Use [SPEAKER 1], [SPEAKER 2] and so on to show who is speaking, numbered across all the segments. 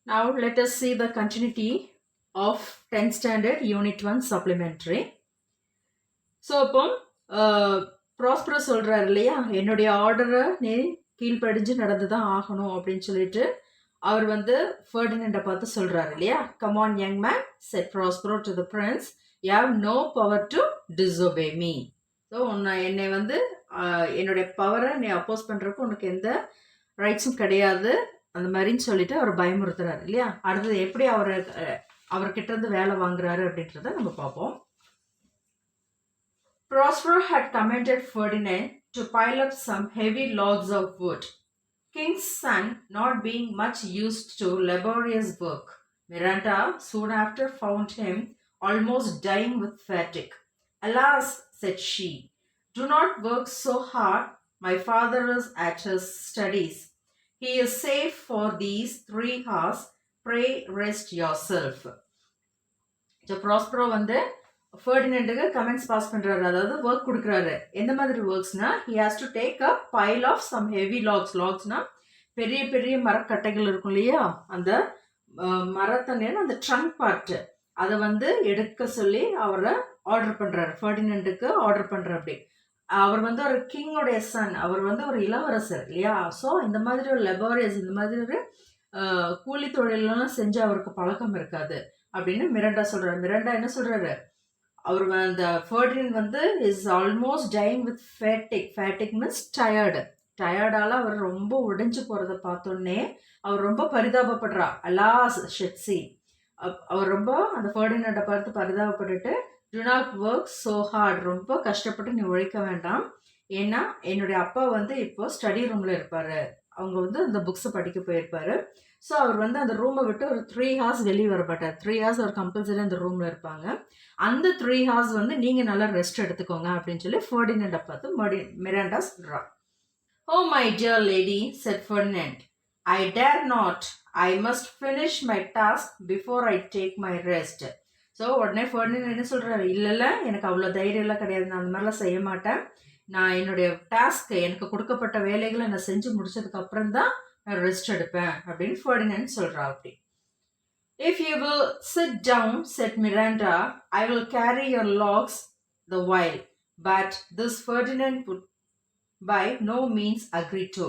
[SPEAKER 1] Now let us see the continuity of 10th standard unit 1 supplementary. So இப்போ prosperous சொல்கிறார் இல்லையா, என்னுடைய ஆர்டரை நீ கீழ்ப்படிஞ்சு நடந்து தான் ஆகணும் அப்படின்னு சொல்லிட்டு அவர் வந்து ஃபர்டினண்டை பார்த்து சொல்கிறாரு இல்லையா. Come on young man said Prospero to the prince, you have no power to disobey me. So என்னை வந்து என்னுடைய பவரை நீ அப்போஸ் பண்ணுறதுக்கு உனக்கு எந்த ரைட்ஸும் கிடையாது அந்த மாதிரின்னு சொல்லிட்டு அவர் பயமுறுத்துறாரு இல்லையா. அடுத்தது எப்படி அவர்கிட்ட இருந்து வேலை வாங்குறாரு அப்படின்றத நம்ம பார்ப்போம். Prospero had commanded Ferdinand to pile up some heavy logs of wood. King's son not being much used to laborious work, Miranda soon after found him almost dying with fatigue. Alas, said she, do not work so hard. My father is at his studies. He is safe for these 3 hours. Pray rest yourself. So Prospero வந்து ஃபர்டினண்டுக்கு comments pass பண்ணுறாரு, அதாவது work கொடுக்குறாரு. எந்த மாதிரி ஒர்க்ஸ்னா, he has to take a pile of some heavy லாக்ஸ்னா பெரிய பெரிய மரக்கட்டைகள் இருக்கும் இல்லையா, அந்த மரத்தண்ணி அந்த ட்ரங்க் பார்ட்டு அதை வந்து எடுக்க சொல்லி அவரை ஆர்டர் பண்ணுறாரு. ஃபர்டினண்டுக்கு ஆர்டர் பண்ணுற அப்படி. அவர் வந்து ஒரு கிங்கோடைய சன், அவர் வந்து ஒரு இளவரசர் இல்லையா. ஸோ இந்த மாதிரி ஒரு லெபாரியஸ், இந்த மாதிரி ஒரு கூலி தொழிலெல்லாம் செஞ்சு அவருக்கு பழக்கம் இருக்காது அப்படின்னு மிரண்டா சொல்கிறார். மிரண்டா என்ன சொல்கிறாரு, அவர் அந்த ஃபர்டினண்ட் வந்து is almost dying with fatigue means டயர்டால அவர் ரொம்ப உடைஞ்சு போகிறத பார்த்தோன்னே அவர் ரொம்ப பரிதாபப்படுறா. அலாஸ் ஷெட்ஸி, அவர் ரொம்ப அந்த ஃபர்டினண்டை பார்த்து பரிதாபப்பட்டுட்டு, do not work so hard, ரொம்ப கஷ்டப்பட்டு நீ உழைக்க வேண்டாம், ஏன்னா என்னுடைய அப்பா வந்து இப்போ ஸ்டடி ரூமில் இருப்பார், அவங்க வந்து அந்த புக்ஸை படிக்க போயிருப்பார். ஸோ அவர் வந்து அந்த ரூமை விட்டு ஒரு 3 hours வெளியே வரப்பட்டார். 3 hours அவர் கம்பல்சரி அந்த ரூமில் இருப்பாங்க. அந்த 3 hours வந்து நீங்கள் நல்லா ரெஸ்ட் எடுத்துக்கோங்க அப்படின்னு சொல்லி ஃபர்டினண்டை பார்த்து மிராண்டா சொல்கிறா. Oh my dear lady said Ferdinand, I dare not, I must finish my task before I take my rest. So உடனே ஃபர்டினண்ட் என்ன சொல்கிறாரு, இல்லை எனக்கு அவ்வளோ தைரியம்லாம் கிடையாது, நான் அந்த மாதிரிலாம் செய்ய மாட்டேன், நான் என்னுடைய டாஸ்க்கு எனக்கு கொடுக்கப்பட்ட வேலைகளை நான் செஞ்சு முடிச்சதுக்கு அப்புறம் தான் நான் ரெஸ்ட் எடுப்பேன் அப்படின்னு ஃபர்டினண்ட் சொல்கிறா. அப்படி If you will sit down, said Miranda, I will carry your logs the while. But this Ferdinand would by no means agree to.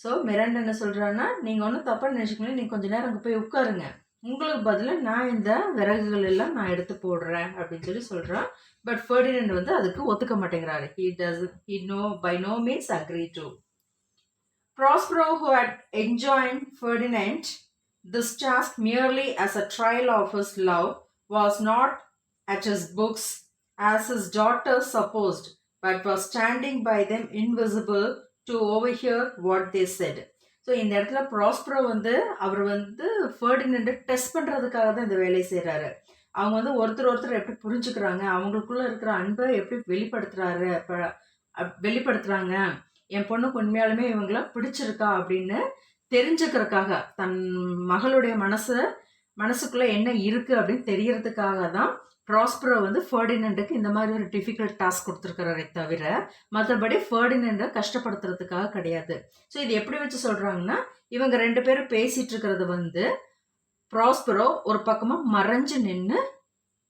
[SPEAKER 1] So Miranda என்ன சொல்கிறான்னா, நீங்கள் ஒன்றும் தப்பாக நினச்சிக்கணும், நீங்கள் கொஞ்சம் நேரம் அங்கே போய் உட்காருங்க, உங்களுக்கு பதிலாக நான் இந்த விறகுகள் எல்லாம் நான் எடுத்து போடுறேன் அப்படின்னு சொல்லி சொல்கிறான். பட் ஃபர்டினண்ட் வந்து அதுக்கு ஒத்துக்க மாட்டேங்கிறாரு. By no means agree to. Prospero, who had enjoined Ferdinand this task merely as a trial of his love, was not at his books as his daughter supposed, but was standing by them invisible to overhear what they said. So இந்த இடத்துல Prospero வந்து அவர் வந்து ஃபர்டினண்டை test பண்ணுறதுக்காக தான் இந்த வேலையை செய்கிறாரு. அவங்க வந்து ஒருத்தர் எப்படி புரிஞ்சுக்கிறாங்க, அவங்களுக்குள்ள இருக்கிற அன்பை எப்படி வெளிப்படுத்துகிறாங்க, என் பொண்ணுக்கு உண்மையாலுமே இவங்கள பிடிச்சிருக்கா அப்படின்னு தெரிஞ்சுக்கிறதுக்காக, தன் மகளுடைய மனசுக்குள்ளே என்ன இருக்குது அப்படின்னு தெரியறதுக்காக தான் ப்ராஸ்பரோ வந்து ஃபர்டினண்டுக்கு இந்த மாதிரி ஒரு டிஃபிகல்ட் டாஸ்க் கொடுத்துருக்கிறாரே தவிர மற்றபடி ஃபர்டினண்டை கஷ்டப்படுத்துறதுக்காக கிடையாது. ஸோ இது எப்படி வச்சு சொல்கிறாங்கன்னா, இவங்க 2 பேரும் பேசிகிட்டு இருக்கிறது வந்து ப்ராஸ்பரோ ஒரு பக்கமாக மறைஞ்சு நின்று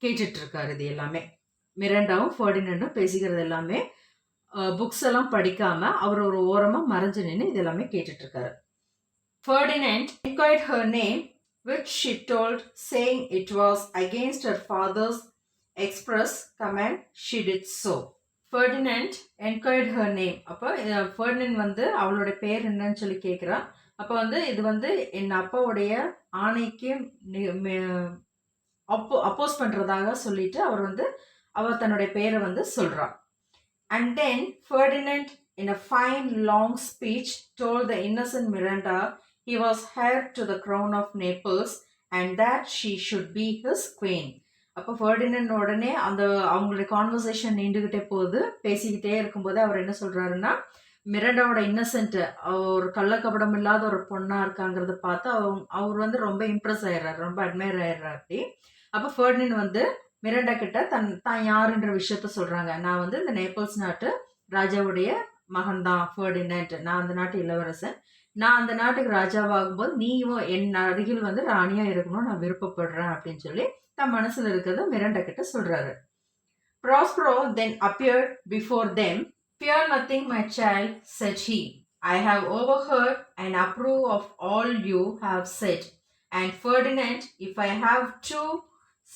[SPEAKER 1] கேட்டுட்ருக்காரு. இது எல்லாமே மிராண்டாவும் ஃபர்டினண்டும் பேசிக்கிறது எல்லாமே புக்ஸ் எல்லாம் படிக்காமல் அவர் ஒரு ஓரமாக மறைஞ்சு நின்று இது எல்லாமே கேட்டுட்ருக்காரு. Ferdinand inquired her name, which she told, saying it was against her father's express command she did so. Ferdinand inquired her name. அப்போ ஃபர்டினண்ட் வந்து அவளோட பேர் என்னன்னு சொல்லி கேட்குறா. அப்போ வந்து இது வந்து என் அப்பாவுடைய ஆணைக்கு அப்போஸ் பண்ணுறதாக சொல்லிட்டு அவர் தன்னுடைய பேரை வந்து சொல்கிறா. And then Ferdinand, in a fine long speech, told the innocent Miranda he was heir to the crown of Naples and that she should be his queen. அப்போ ஃபர்டினண்ட் உடனே அவங்களுடைய கான்வர்சேஷன் நீண்டுகிட்டே போகுது. பேசிக்கிட்டே இருக்கும்போது அவர் என்ன சொல்கிறாருன்னா, மிராண்டாவோட இன்னசென்ட்டு, ஒரு கள்ளக்கபடம் இல்லாத ஒரு பொண்ணாக இருக்காங்கிறத பார்த்து அவர் வந்து ரொம்ப இம்ப்ரெஸ் ஆயிடுறாரு, ரொம்ப அட்மையர் ஆயிடுறாரு. அப்படி அப்போ ஃபர்டினண்ட் வந்து மிராண்டா கிட்ட தான் யாருன்ற விஷயத்த சொல்கிறாங்க. நான் வந்து இந்த நேபிள்ஸ் நாட்டு ராஜாவுடைய மகன்தான் ஃபர்டினண்ட், நான் அந்த நாட்டு இளவரசன், நான் அந்த நாட்டுக்கு ராஜாவாகும்போது நீயும் என் அருகில் வந்து ராணியா இருக்கணும்னு நான் விருப்பப்படுறேன் அப்படின்னு சொல்லி தன் மனசுல இருக்கிறத மிராண்டா கிட்ட சொல்றாரு. Prospero then appeared before them. Fear nothing, my child, said he. I have overheard and approve of all you have said. And Ferdinand, if I have too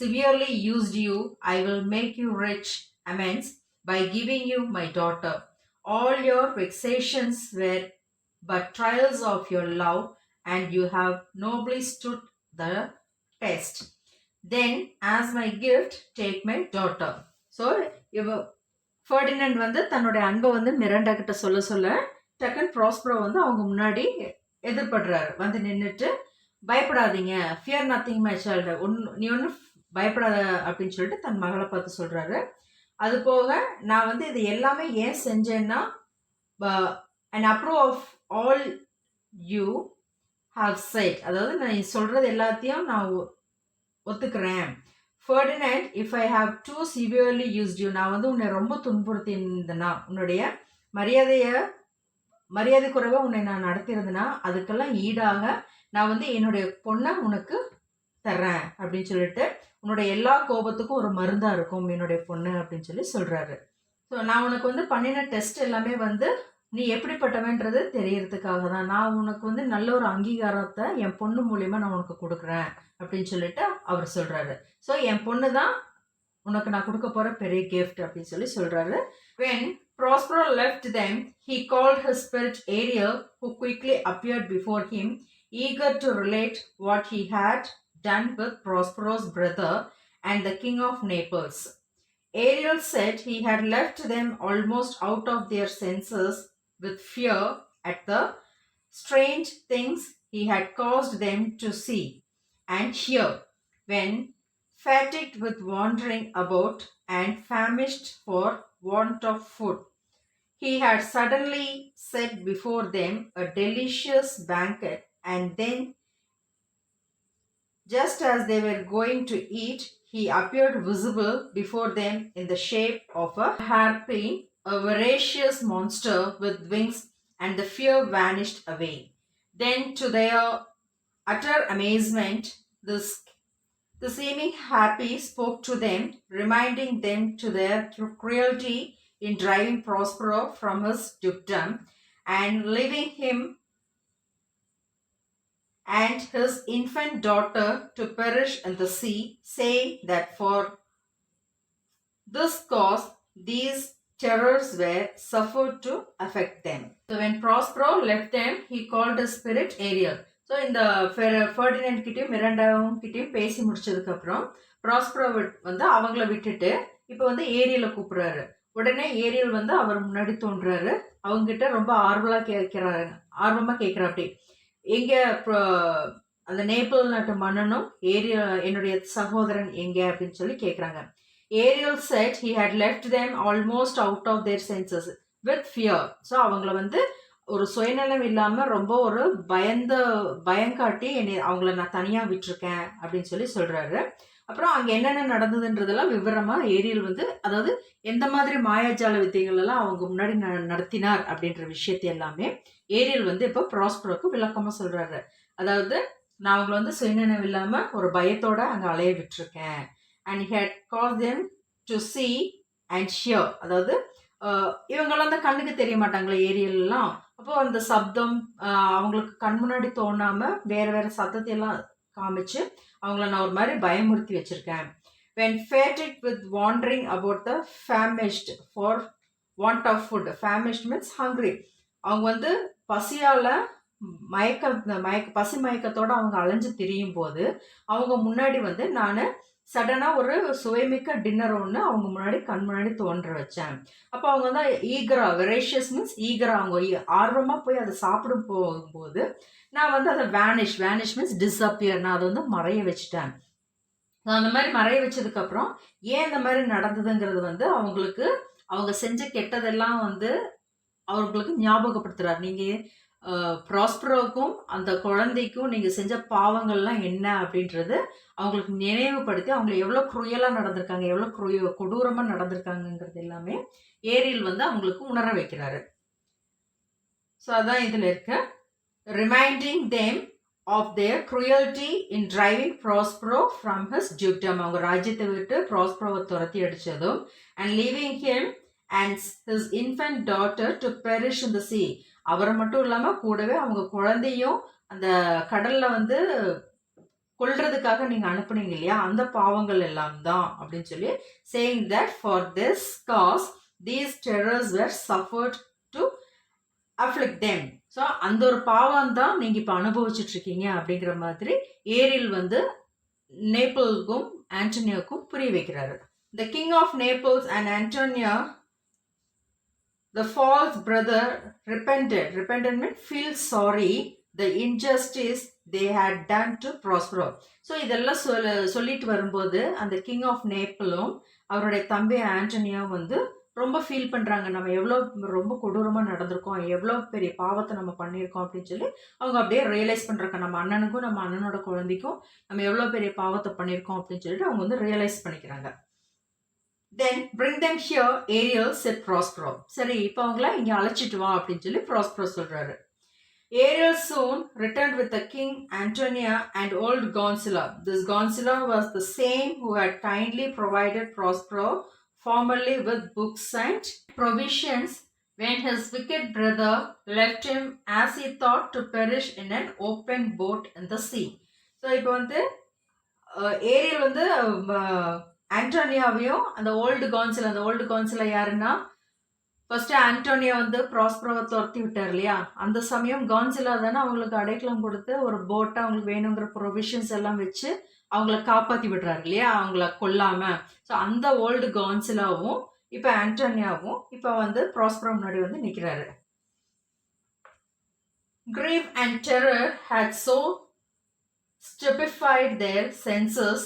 [SPEAKER 1] severely used you, I will make you rich amends by giving you my daughter. All your vexations were but trials of your love, and you have nobly stood the test. Then, as my gift, take my daughter. So இவ Ferdinand வந்து தன்னுடைய அன்பை வந்து Miranda கிட்ட சொல்ல சொல்ல டக்குன்னு Prospero வந்து அவங்க முன்னாடி எதிர்படுறாரு. வந்து நின்றுட்டு பயப்படாதீங்க, ஃபியர் நத்திங் மை சைல்டு, நீ ஒன்றும் பயப்படாத அப்படின்னு சொல்லிட்டு தன் மகளை பார்த்து சொல்கிறாரு. அது போக நான் வந்து இது எல்லாமே ஏன் செஞ்சேன்னா and approve of all you have said, அதாவது நான் சொல்கிறது எல்லாத்தையும் நான் ஒத்துக்கிறேன். Ferdinand, if I have too severely used you, நான் வந்து உன்னை ரொம்ப துன்புறுத்தியிருந்தேன்னா, உன்னுடைய மரியாதை குறைவாக உன்னை நான் நடத்தியிருந்தேன்னா அதுக்கெல்லாம் ஈடாக நான் வந்து என்னுடைய பொண்ணை உனக்கு தர்றேன் அப்படின்னு சொல்லிட்டு, உன்னுடைய எல்லா கோபத்துக்கும் ஒரு மருந்தாக இருக்கும் என்னுடைய பொண்ணு அப்படின்னு சொல்லி சொல்கிறாரு. ஸோ நான் உனக்கு வந்து பண்ணின டெஸ்ட் எல்லாமே வந்து நீ எப்படிப்பட்டவன்றது தெரியறதுக்காக தான். நான் உனக்கு வந்து நல்ல ஒரு அங்கீகாரத்தை என் பொண்ணு மூலியமாக நான் உனக்கு கொடுக்குறேன் அப்படின்னு சொல்லிட்டு அவர் சொல்கிறாரு. ஸோ என் பொண்ணு தான் உனக்கு நான் கொடுக்க போகிற பெரிய கிஃப்ட் அப்படின்னு சொல்லி சொல்கிறாரு. When Prospero left them, he called his spirit Ariel, who quickly appeared before him, eager to relate what he had done with Prospero's brother and the king of Naples. Ariel said he had left them almost out of their senses with fear at the strange things he had caused them to see and hear, when, fatigued with wandering about and famished for want of food, he had suddenly set before them a delicious banquet, and then, just as they were going to eat, he appeared visible before them in the shape of a harpy, a voracious monster with wings, and the fear vanished away. Then, to their utter amazement, the seeming harpy spoke to them, reminding them to their cruelty in driving Prospero from his dukedom and leaving him and his infant daughter to perish in the sea, saying that for this cause these terrors were suffered to affect them. So when Prospero left them, he called his spirit Ariel. So இந்த Ferdinand கிட்டேயும் மிராண்டாவும் கிட்டேயும் பேசி முடிச்சதுக்கப்புறம் Prospero வந்து அவங்கள விட்டுட்டு இப்போ வந்து ஏரியலை கூப்பிட்றாரு. உடனே ஏரியல் வந்து அவர் முன்னாடி தோன்றாரு. அவங்ககிட்ட ரொம்ப ஆர்வமாக கேட்குறாப்படி, எங்கே அந்த நேபிள் நாட்டு மன்னனும் என்னுடைய சகோதரன் எங்கே அப்படின்னு சொல்லி கேட்குறாங்க. Ariel said he had left them almost out of their senses with fear. So அவங்கள வந்து ஒரு சுயநலம் இல்லாமல் ரொம்ப ஒரு பயங்காட்டி அவங்கள நான் தனியாக விட்டுருக்கேன் அப்படின்னு சொல்லி சொல்கிறாரு. அப்புறம் அங்கே என்னென்ன நடந்ததுன்றதெல்லாம் விவரமாக ஏரியல் வந்து, அதாவது எந்த மாதிரி மாயாஜால வித்தைகள் எல்லாம் அவங்க முன்னாடி நடத்தினார் அப்படின்ற விஷயத்தை எல்லாமே ஏரியல் வந்து இப்போ ப்ராஸ்பரோக்கு விளக்கமாக சொல்கிறாரு. அதாவது நான் அவங்கள வந்து சுயநலம் இல்லாமல் ஒரு பயத்தோட அங்கே அலைய விட்டுருக்கேன். And he had caused them to see and hear, அதாவது இவங்கெல்லாம் அந்த கண்ணுக்கு தெரிய மாட்டாங்களே ஏரியல்லாம். அப்போ அந்த சப்தம் அவங்களுக்கு கண் முன்னாடி தோணாமல் வேறு சத்தத்தையெல்லாம் காமிச்சு அவங்கள நான் ஒரு மாதிரி பயமுறுத்தி வச்சுருக்கேன். when fatigued with wandering about the famished for want of food. Famished means hungry. அவங்க வந்து பசியால் பசி மயக்கத்தோடு அவங்க அலைஞ்சு திரியும் போது அவங்க முன்னாடி வந்து நான் சடனாக ஒரு சுவைமிக்க டின்னர் ஒன்று அவங்க முன்னாடி கண் முன்னாடி தோன்ற வச்சேன். அப்போ அவங்க வந்து ஈகரா, வெரேஷியஸ் மீன்ஸ் ஈகரா, அவங்க ஆர்வமாக போய் அதை சாப்பிடும் போகும்போது நான் வந்து அதை வேனிஷ் மீன்ஸ் டிஸ்அப்பியர், நான் அதை வந்து மறைய வச்சுட்டேன். அந்த மாதிரி மறைய வச்சதுக்கப்புறம் ஏன் இந்த மாதிரி நடந்ததுங்கிறது வந்து அவங்களுக்கு அவங்க செஞ்ச கெட்டதெல்லாம் வந்து அவங்களுக்கு ஞாபகப்படுத்துகிறார். நீங்கள் ப்ராஸ்பரோக்கும் அந்த குழந்தைக்கும் நீங்கள் செஞ்ச பாவங்கள்லாம் என்ன அப்படின்றது அவங்களுக்கு நினைவுபடுத்தி அவங்களை எவ்வளோ குரியலாக நடந்திருக்காங்க, எவ்வளோ கொடூரமாக நடந்திருக்காங்கங்கிறது எல்லாமே ஏரியல் வந்து அவங்களுக்கு உணர வைக்கிறாரு. ஸோ அதான் இதில் இருக்க reminding them of their cruelty in driving Prospero from his dukedom. அவங்க ராஜ்யத்தை விட்டு ப்ராஸ்பரோவை துரத்தி அடிச்சதும் and leaving him and his infant daughter to perish in the sea. அவரை மட்டும் இல்லாம கூடவே அவங்க குழந்தையும் அந்த கடல்ல வந்து கொல்றதுக்காக நீங்க அனுப்புனீங்க இல்லையா, அந்த பாவங்கள் எல்லாம் தான் அப்படின்னு சொல்லி saying that for this cause these terrors were suffered to afflict them. So அந்த ஒரு பாவம் தான் நீங்க இப்ப அனுபவிச்சுட்டு இருக்கீங்க அப்படிங்கிற மாதிரி ஏரில் வந்து நேபிள்க்கும் ஆண்டனியோக்கும் புரிய வைக்கிறாரு. The king of Naples and Antonia, the false brother, repented. Repented means feel sorry the injustice they had done to Prospero. So இதெல்லாம் சொல்லிட்டு வரும்போது அந்த கிங் ஆஃப் நேப்பிளும் அவருடைய தம்பி ஆண்டனியாவும் வந்து ரொம்ப ஃபீல் பண்ணுறாங்க, நம்ம எவ்வளோ ரொம்ப கொடூரமாக நடந்திருக்கோம், எவ்வளோ பெரிய பாவத்தை நம்ம பண்ணியிருக்கோம் அப்படின்னு சொல்லி அவங்க அப்படியே ரியலைஸ் பண்ணுறாங்க. நம்ம அண்ணனுக்கும் நம்ம அண்ணனோட குழந்தைக்கும் நம்ம எவ்வளோ பெரிய பாவத்தை பண்ணியிருக்கோம் அப்படின்னு சொல்லிட்டு அவங்க வந்து ரியலைஸ் பண்ணிக்கிறாங்க. Then bring them here, Ariel said Prospero. சரி, இப்போ அவங்கள இங்கே அழைச்சிட்டு வா அப்படின்னு சொல்லி Prospero சொல்கிறாரு. Ariel soon returned with the king, Antonia and old Gonzalo. This Gonzalo was the same who had kindly provided Prospero formerly with books and provisions when his wicked brother left him as he thought to perish in an open boat in the sea. So இப்போ வந்து Ariel வந்து ஆண்டோனியாவையும் அந்த old கான்சிலா யாருன்னா first Antonia வந்து ப்ராஸ்பரோவை துரத்தி விட்டார் இல்லையா, அந்த சமயம் கான்சிலா தானே அவங்களுக்கு அடைக்கலம் கொடுத்து ஒரு போட்டை அவங்களுக்கு வேணுங்கிற ப்ரொவிஷன்ஸ் எல்லாம் வச்சு அவங்கள காப்பாற்றி விடுறாரு இல்லையா, அவங்கள கொல்லாம. ஸோ அந்த ஓல்டு கான்சிலாவும் இப்போ ஆண்டோனியாவும் இப்போ வந்து ப்ராஸ்பரோ முன்னாடி வந்து நிற்கிறாரு. Grief and terror had so stupefied their senses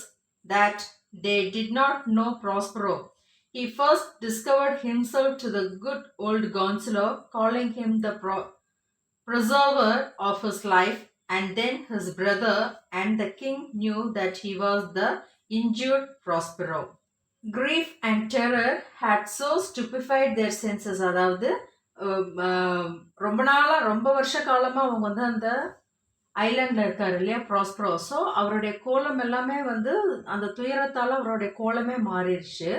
[SPEAKER 1] that they did not know Prospero. He first discovered himself to the good old Gonzalo, calling him the preserver of his life, and then his brother and the king knew that he was the injured Prospero. Grief and terror had so stupefied their senses. அதாவது ரொம்ப வருஷ காலமா அவங்க வந்து அந்த ஐலாண்டில் இருக்காரு இல்லையா Prospero. So அவருடைய கோலம் எல்லாமே வந்து அந்த துயரத்தால் அவருடைய கோலமே மாறிடுச்சு.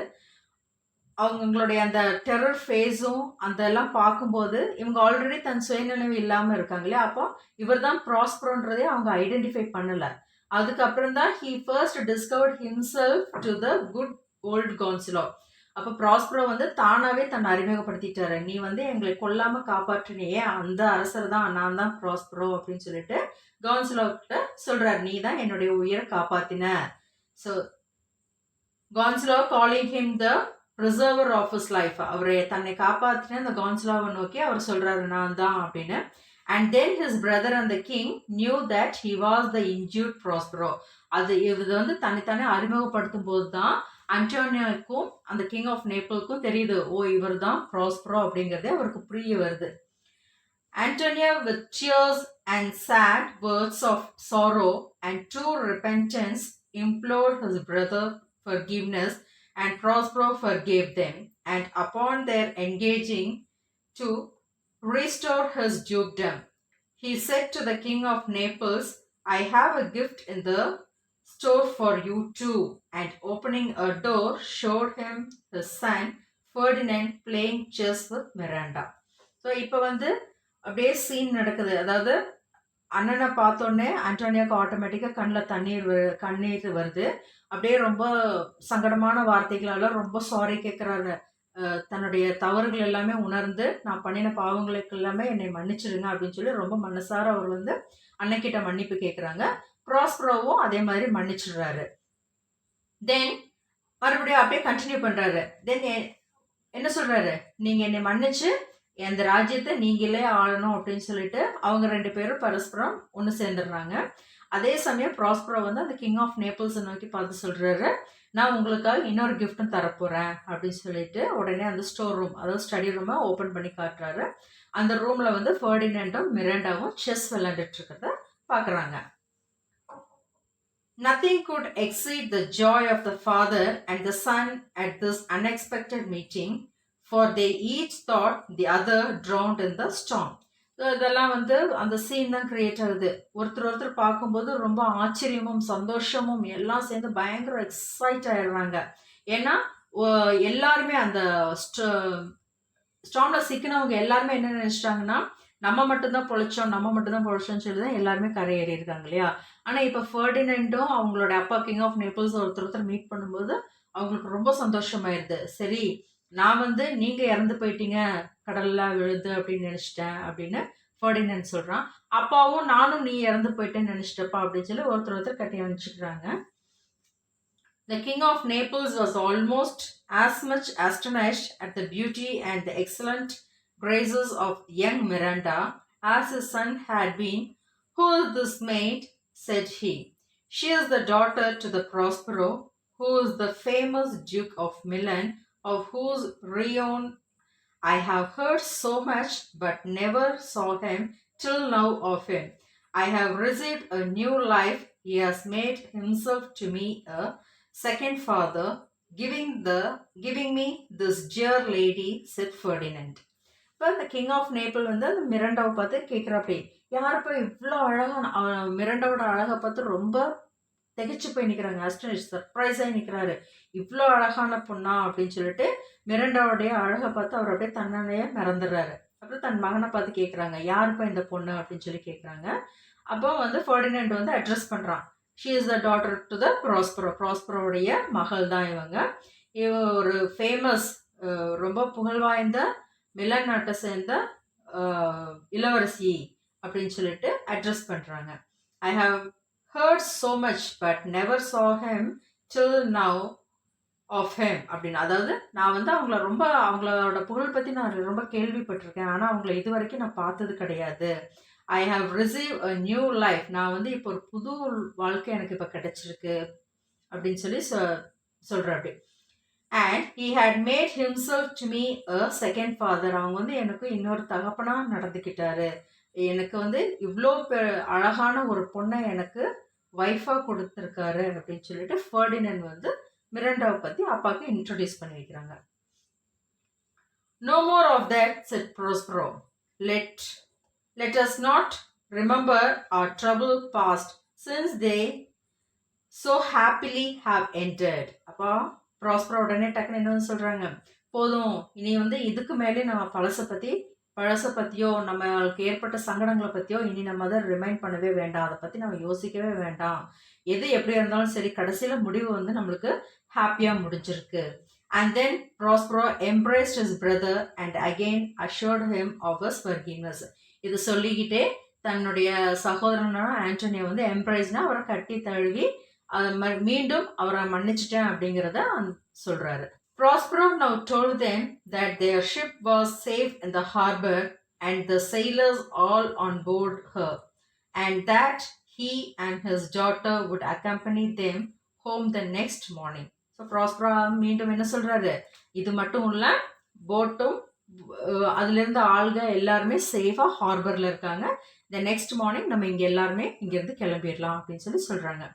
[SPEAKER 1] அவங்களுடைய அந்த டெரர் ஃபேஸும் அந்த எல்லாம் பார்க்கும்போது இவங்க ஆல்ரெடி தன் சுயநினைவு இல்லாமல் இருக்காங்க இல்லையா, அப்போ இவர் தான் ப்ராஸ்பரோன்றதே அவங்க ஐடென்டிஃபை பண்ணலை. அதுக்கப்புறம் தான் he first discovered himself to the good old Gonzalo. அப்போ ப்ராஸ்பரோ வந்து தானாகவே தன்னை அறிமுகப்படுத்திட்டாரு, நீ வந்து எங்களை கொல்லாமல் காப்பாற்றினியே அந்த அரசர் தான், நான் தான் ப்ராஸ்பரோ அப்படின்னு சொல்லிட்டு கான்சிலோ கிட்ட சொல்றாரு, நீ தான் என்னுடைய உயிரை காப்பாத்தின. So Gonzalo calling him the preserver of his life, அவரை தன்னை காப்பாற்றின அந்த கான்சிலாவை நோக்கி அவர் சொல்றாரு நான் தான் அப்படின்னு. And then his brother and the king knew that he was the injured Prospero. அது இது வந்து தன்னைத்தானே அறிமுகப்படுத்தும் போது தான் அண்டோனியாவுக்கும் அந்த கிங் ஆஃப் நேபிளுக்கும் தெரியுது, ஓ இவர் தான் ப்ராஸ்பரோ அப்படிங்கிறதே அவருக்கு புரிய வருது. Antonia with tears and sad words of sorrow and true repentance implored his brother forgiveness, and Prospero forgave them, and upon their engaging to restore his dukedom, he said to the king of Naples, I have a gift in the store for you too, and opening a door showed him his son Ferdinand playing chess with Miranda. So இப்போ வந்து அப்படியே scene நடக்குது. அதாவது அண்ணனை பார்த்தோன்னே ஆண்டோனியாவுக்கு ஆட்டோமேட்டிக்காக கண்ணீர் வருது. அப்படியே ரொம்ப சங்கடமான வார்த்தைகளால் ரொம்ப சாரி கேட்குறாரு. தன்னுடைய தவறுகள் எல்லாமே உணர்ந்து நான் பண்ணின பாவங்களுக்கு எல்லாமே என்னை மன்னிச்சிடுங்க அப்படின்னு சொல்லி ரொம்ப மனசார அவர் வந்து அன்னைக்கிட்ட மன்னிப்பு கேட்குறாங்க. ப்ராஸ்பரோவும் அதே மாதிரி மன்னிச்சிடுறாரு. தென் மறுபடியும் அப்படியே கண்டினியூ பண்ணுறாரு. தென் என்ன சொல்கிறாரு, நீங்கள் என்னை மன்னிச்சு அந்த ராஜ்யத்தை நீங்களே ஆளணும் அப்படின்னு சொல்லிட்டு அவங்க ரெண்டு பேரும் பரஸ்பரம் ஒன்று சேர்ந்துடுறாங்க. அதே சமயம் ப்ராஸ்பரோ வந்து அந்த கிங் ஆஃப் நேபிள்ஸை நோக்கி பார்த்து சொல்கிறாரு, நான் உங்களுக்காக இன்னொரு கிஃப்ட்டும் தரப்போகிறேன் அப்படின்னு சொல்லிட்டு உடனே அந்த ஸ்டோர் ரூம், அதாவது ஸ்டடி ரூமை ஓப்பன் பண்ணி காட்டுறாரு. அந்த ரூமில் வந்து ஃபெர்டினண்டும் மிராண்டாவும் செஸ் விளையாண்டுட்டு இருக்கிறத பார்க்குறாங்க. Nothing could exceed the joy of the father and the son at this unexpected meeting, for they each thought the other drowned in the storm. இதெல்லாம் வந்து அந்த சீன் தான் கிரியேட் ஆகுது. ஒருத்தர் பார்க்கும்போது ரொம்ப ஆச்சரியமும், சந்தோஷமும் எல்லாம் சேர்ந்து பயங்கர எக்ஸைட் ஆயிடுறாங்க. ஏன்னா, ஒ எல்லாருமே அந்த ஸ்டார்ம்ல சிக்கினவங்க எல்லாருமே என்ன நினைச்சிட்டாங்கன்னா, நம்ம மட்டும் தான் பொழைச்சோம், நம்ம மட்டும் தான் பொழைச்சோம்ன்னு சொல்லி தான் எல்லாருமே கரையேறி இருக்காங்க இல்லையா? ஆனா இப்ப ஃபெர்டினெண்டும் அவங்களோட அப்பா கிங் ஆஃப் நேபிள்ஸ் ஒருத்தர் மீட் பண்ணும்போது, அவங்களுக்கு ரொம்ப சந்தோஷமாயிருது. சரி, நான் வந்து நீங்க இறந்து போயிட்டீங்க, கடல்ல விழுது அப்படின்னு நினைச்சுட்டேன் அப்படின்னு ஃபெர்டினெண்ட் சொல்றான். அப்பாவும் நானும் நீ இறந்து போயிட்டேன்னு நினைச்சிட்டப்பா அப்படின்னு சொல்லி ஒருத்தர் கட்டி அனுப்பிச்சுக்கிறாங்க. The King of Naples was almost as much astonished at the beauty and the excellent graces of young Miranda as his son had been. Who is this maid? Said he. She is the daughter to the Prospero, who is the famous Duke of Milan, of whose renown I have heard so much, but never saw him till now of him. I have received a new life. He has made himself to me a second father, giving me this dear lady, said Ferdinand. இப்போ இந்த king of நேபிள் வந்து அந்த மிரண்டாவை பார்த்து கேட்குறாப்படி, யாரப்போ இவ்வளோ அழகான மிரண்டாவோட அழகை பார்த்து ரொம்ப திகைச்சு போய் நிற்கிறாங்க. அஸ்டனிஷ் சர்ப்ரைஸாக நிற்கிறாரு. இவ்வளோ அழகான பொண்ணா அப்படின்னு சொல்லிட்டு மிரண்டாவுடைய அழகை பார்த்து அவர் அப்படியே தன்னாலேயே மறந்துடுறாரு. அப்புறம் தன் மகனை பார்த்து கேட்குறாங்க, யாருப்பா இந்த பொண்ணு அப்படின்னு சொல்லி கேட்குறாங்க. அப்போ வந்து ஃபெர்டினண்ட் வந்து அட்ரஸ் பண்ணுறான். She is the daughter to the Prospero. ப்ராஸ்பரோடைய மகள் தான் இவங்க. இவ ஒரு ஃபேமஸ், ரொம்ப புகழ்வாய்ந்த மிலன் நாட்டை சேர்ந்த இளவரசி அப்படின்னு சொல்லிட்டு அட்ரஸ் பண்ணுறாங்க. I have heard so much but never saw him till now of him அப்படின்னு. அதாவது நான் வந்து அவங்களோட புகழ் பற்றி நான் ரொம்ப கேள்விப்பட்டிருக்கேன், ஆனால் அவங்கள இது வரைக்கும் நான் பார்த்தது கிடையாது. I have receive a new life. நான் வந்து இப்போ ஒரு புது வாழ்க்கை எனக்கு இப்போ கிடைச்சிருக்கு அப்படின்னு சொல்லி சொல்கிறேன் அப்படி. And he had made himself to me a second father. அவங்க வந்து எனக்கு இன்னொரு தகப்பனாக நடந்துக்கிட்டாரு. எனக்கு வந்து இவ்வளோ அழகான ஒரு பொண்ணை எனக்கு ஒய்ஃபாக கொடுத்துருக்காரு அப்படின்னு சொல்லிட்டு ஃபெர்டினண்ட் வந்து மிரண்டாவை பற்றி அப்பாவுக்கு இன்ட்ரடியூஸ் பண்ணி வைக்கிறாங்க. No more of that said Prospero. Let us not remember our trouble past since they so happily have entered. அப்பா ப்ராஸ்பரோ உடனே டக்குன்னு என்ன சொல்கிறாங்க, போதும் இனி வந்து இதுக்கு மேலே நம்ம பழசை பற்றியோ நம்மளுக்கு ஏற்பட்ட சங்கடங்களை பற்றியோ இனி நம்ம அதை ரிமைண்ட் பண்ணவே வேண்டாம், அதை பற்றி நம்ம யோசிக்கவே வேண்டாம். எது எப்படி இருந்தாலும் சரி, கடைசியில் முடிவு வந்து நம்மளுக்கு ஹாப்பியாக முடிஞ்சிருக்கு. And then Prospero embraced his brother and again assured him of his forgiveness. இது சொல்லிக்கிட்டே தன்னுடைய சகோதரனான ஆண்டனியை வந்து எம்ப்ரேஸ்னா அவரை கட்டி தழுவி மீண்டும் அவரை மன்னிச்சிட்டேன் அப்படிங்கிறத சொல்கிறாரு. Prospero now told them that their ship was safe in the harbor and the sailors all on board her, and that he and his daughter would accompany them home the next morning. So Prospero மீண்டும் என்ன சொல்றாரு, இது மட்டும் இல்லை, போட்டும் அதுல இருந்த ஆள்க எல்லாருமே சேஃபா ஹார்பர்ல இருக்காங்க, the next morning நம்ம இங்க எல்லாருமே இங்கிருந்து கிளம்பிடலாம் அப்படின்னு சொல்லி சொல்றாங்க.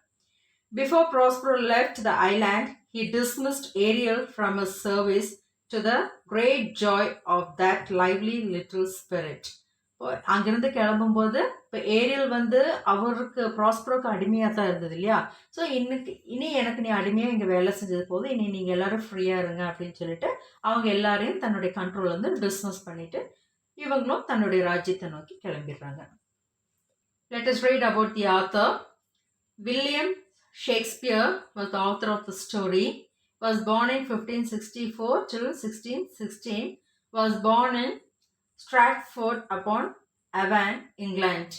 [SPEAKER 1] Before Prospero left the island, he dismissed Ariel from his service to the great joy of that lively little spirit. அங்கிருந்து கிளம்பும்போது இப்போ ஏரியல் வந்து அவருக்கு ப்ராஸ்பரோக்கு அடிமையாக தான் இருந்தது இல்லையா. ஸோ இனி எனக்கு நீ அடிமையாக இங்கே வேலை செஞ்சது போது இனி நீங்கள் எல்லாரும் ஃப்ரீயாக இருங்க அப்படின்னு சொல்லிட்டு அவங்க எல்லாரையும் தன்னுடைய கண்ட்ரோல் வந்து டிஸ்மிஸ் பண்ணிட்டு இவங்களும் தன்னுடைய ராஜ்யத்தை நோக்கி கிளம்பிடுறாங்க. Let us read about the author. William Shakespeare was the author of the story. Was born in 1564 till 1616. Was born in Stratford upon Avon, England.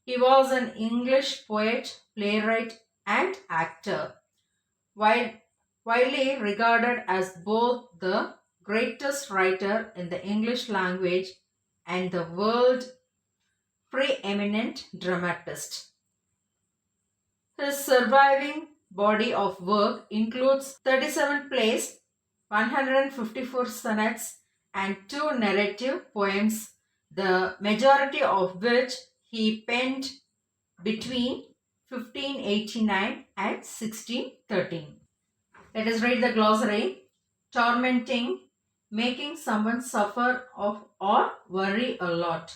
[SPEAKER 1] He was an English poet, playwright, and actor. Widely regarded as both the greatest writer in the English language and the world preeminent dramatist. His surviving body of work includes 37 plays, 154 sonnets, and 2 narrative poems, the majority of which he penned between 1589 and 1613. Let us read the glossary. Tormenting, making someone suffer or worry a lot.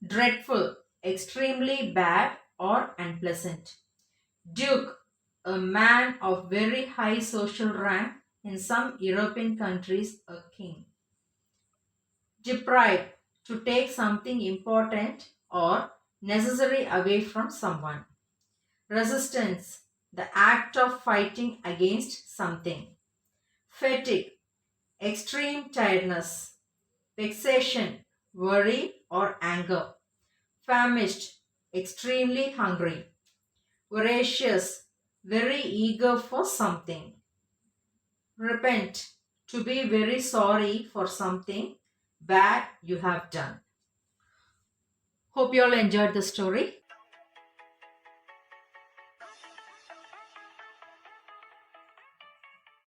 [SPEAKER 1] Dreadful, extremely bad or unpleasant. Duke, a man of very high social rank, in some European countries, a king. Deprive, to take something important or necessary away from someone. Resistance, the act of fighting against something. Fatigue, extreme tiredness. Vexation, worry or anger. Famished, extremely hungry. Voracious, very eager for something. Repent, to be very sorry for something bad you have done. Hope you all enjoyed the story.